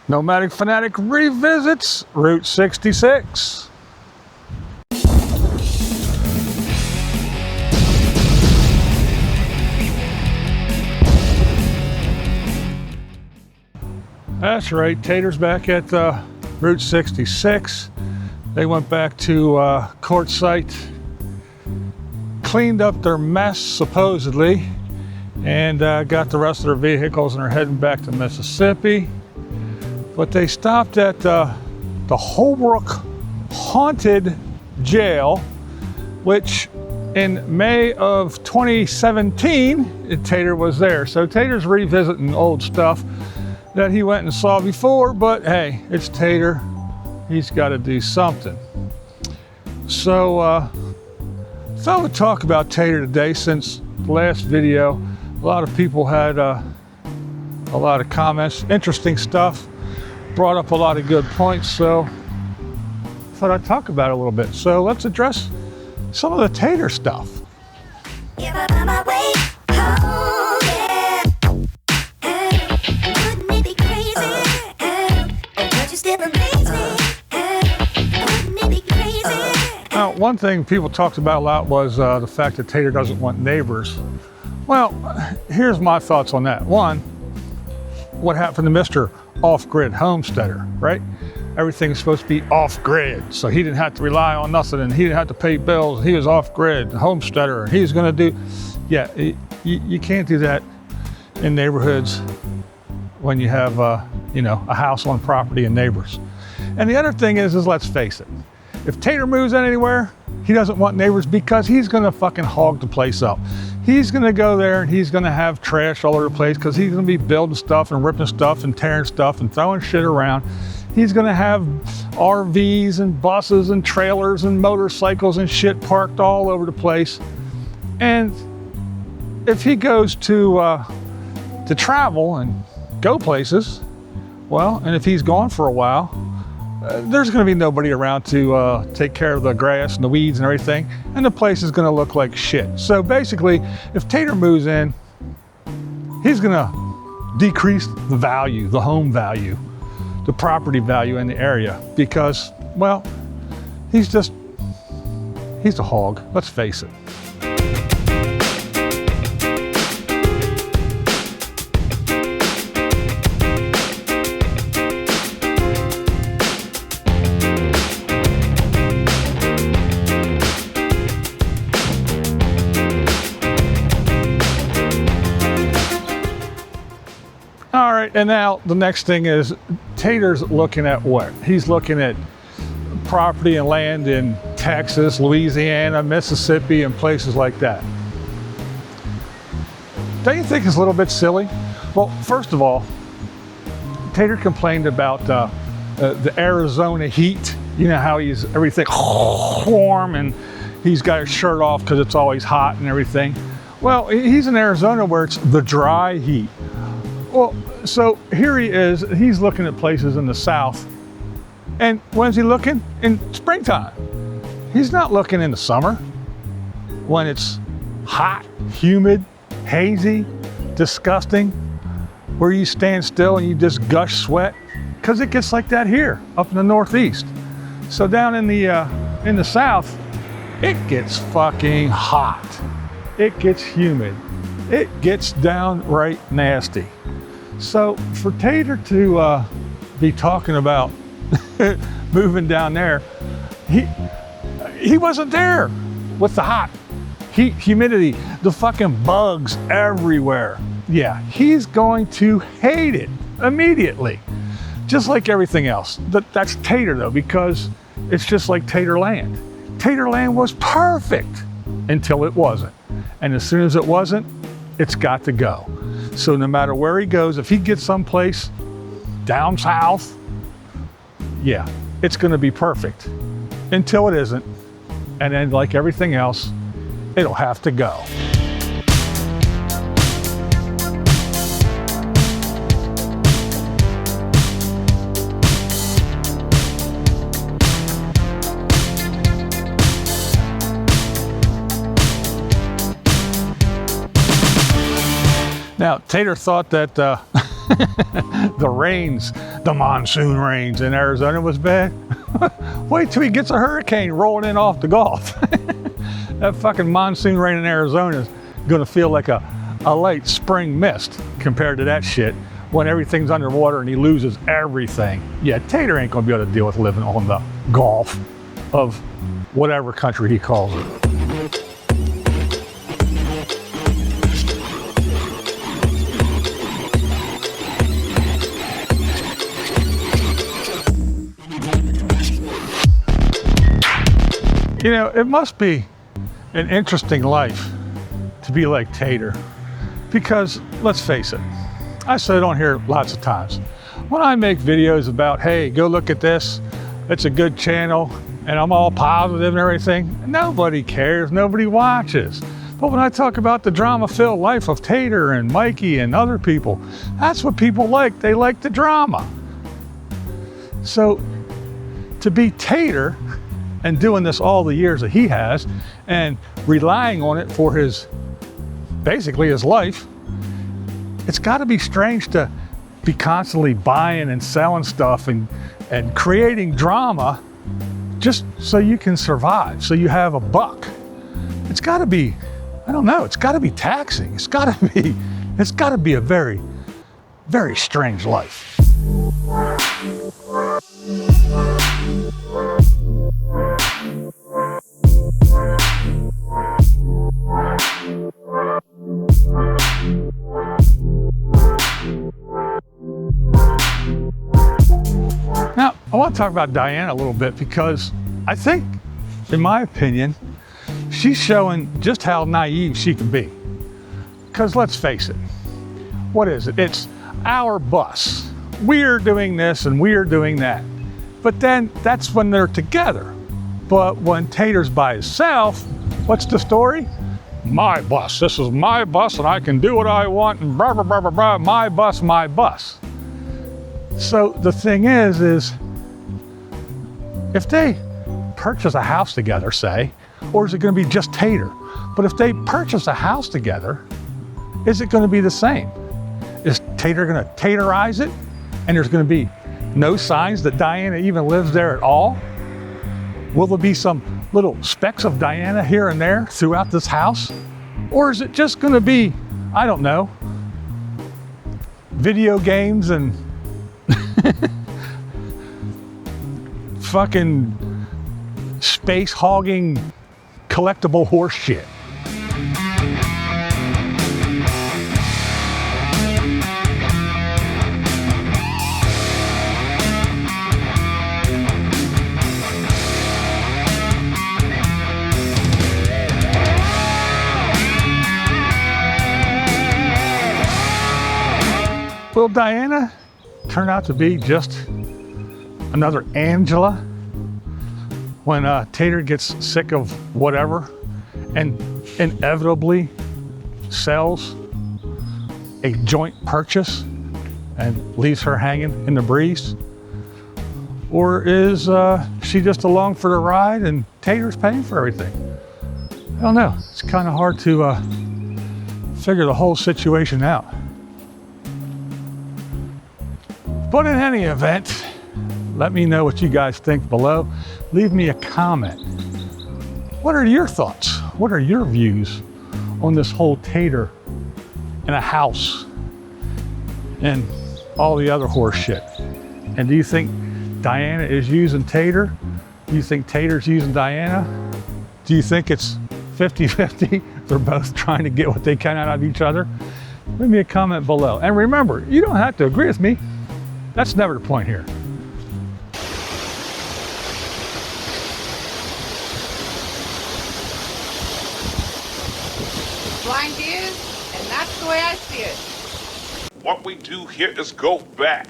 Nomadic Fanatic revisits Route 66. That's right, Tater's back at Route 66. They went back to Quartzsite, cleaned up their mess supposedly, and got the rest of their vehicles and are heading back to Mississippi. But they stopped at the Holbrook Haunted Jail, which in May of 2017, Tater was there. So Tater's revisiting old stuff that he went and saw before, but hey, it's Tater. He's got to do something. So thought we'd talk about Tater today, since the last video, a lot of people had a lot of comments, interesting stuff, brought up a lot of good points, so thought I'd talk about it a little bit. So let's address some of the Tater stuff. Now, one thing people talked about a lot was the fact that Tater doesn't want neighbors. Well, here's my thoughts on that. One, what happened to Mr. Off-Grid Homesteader, right? Everything's supposed to be off-grid, so he didn't have to rely on nothing, and he didn't have to pay bills. He was off-grid, homesteader, and he's gonna do, yeah, you can't do that in neighborhoods when you have, you know, a house on property and neighbors. And the other thing is let's face it, if Tater moves in anywhere, he doesn't want neighbors because he's gonna fucking hog the place up. He's gonna go there and he's gonna have trash all over the place because he's gonna be building stuff and ripping stuff and tearing stuff and throwing shit around. He's gonna have RVs and buses and trailers and motorcycles and shit parked all over the place. And if he goes to travel and go places, well, and if he's gone for a while, there's going to be nobody around to take care of the grass and the weeds and everything, and the place is going to look like shit. So basically, if Tater moves in, he's going to decrease the value, the home value, the property value in the area, because, well, he's a hog, let's face it. All right, and now the next thing is Tater's looking at what? He's looking at property and land in Texas, Louisiana, Mississippi, and places like that. Don't you think it's a little bit silly? Well, first of all, Tater complained about the Arizona heat. You know how he's everything warm and he's got his shirt off because it's always hot and everything. Well, he's in Arizona where it's the dry heat. Well, so here he is, he's looking at places in the South. And when's he looking? In springtime. He's not looking in the summer when it's hot, humid, hazy, disgusting, where you stand still and you just gush sweat, because it gets like that here up in the Northeast. So down in the South, it gets fucking hot. It gets humid. It gets downright nasty. So for Tater to be talking about moving down there, he wasn't there with the hot heat, humidity, the fucking bugs everywhere. Yeah, he's going to hate it immediately, just like everything else. That's Tater though, because it's just like Taterland. Taterland was perfect until it wasn't. And as soon as it wasn't, it's got to go. So no matter where he goes, if he gets someplace down south, yeah, it's gonna be perfect until it isn't. And then like everything else, it'll have to go. Now, Tater thought that The rains, the monsoon rains in Arizona was bad. Wait till he gets a hurricane rolling in off the Gulf. That fucking monsoon rain in Arizona is gonna feel like a light spring mist compared to that shit when everything's underwater and he loses everything. Yeah, Tater ain't gonna be able to deal with living on the Gulf of whatever country he calls it. You know, it must be an interesting life to be like Tater, because let's face it, I said it on here lots of times. When I make videos about, hey, go look at this, it's a good channel, and I'm all positive and everything, nobody cares, nobody watches. But when I talk about the drama-filled life of Tater and Mikey and other people, that's what people like. They like the drama. So to be Tater and doing this all the years that he has and relying on it for basically his life, it's got to be strange to be constantly buying and selling stuff and creating drama just so you can survive, so you have a buck. It's got to be, I don't know, it's got to be taxing. It's got to be a very, very strange life. Now, I want to talk about Diana a little bit because I think, in my opinion, she's showing just how naive she can be. Because let's face it, what is it? It's our bus. We're doing this and we're doing that. But then that's when they're together. But when Tater's by himself, what's the story? My bus. This is my bus and I can do what I want and blah, blah, blah, blah, blah. My bus, my bus. So the thing is if they purchase a house together, say, or is it going to be just Tater? But if they purchase a house together, is it going to be the same? Is Tater going to Taterize it? And there's going to be no signs that Diana even lives there at all? Will there be some little specks of Diana here and there throughout this house? Or is it just going to be, I don't know, video games and fucking space hogging collectible horse shit? Will Diana turn out to be just another Angela when Tater gets sick of whatever and inevitably sells a joint purchase and leaves her hanging in the breeze? Or is she just along for the ride and Tater's paying for everything? I don't know. It's kind of hard to figure the whole situation out. But in any event, let me know what you guys think below. Leave me a comment. What are your thoughts? What are your views on this whole Tater in a house and all the other horse shit? And do you think Diana is using Tater? Do you think Tater's using Diana? Do you think it's 50-50? They're both trying to get what they can out of each other? Leave me a comment below. And remember, you don't have to agree with me. That's never the point here. Blind views, and that's the way I see it. What we do here is go back.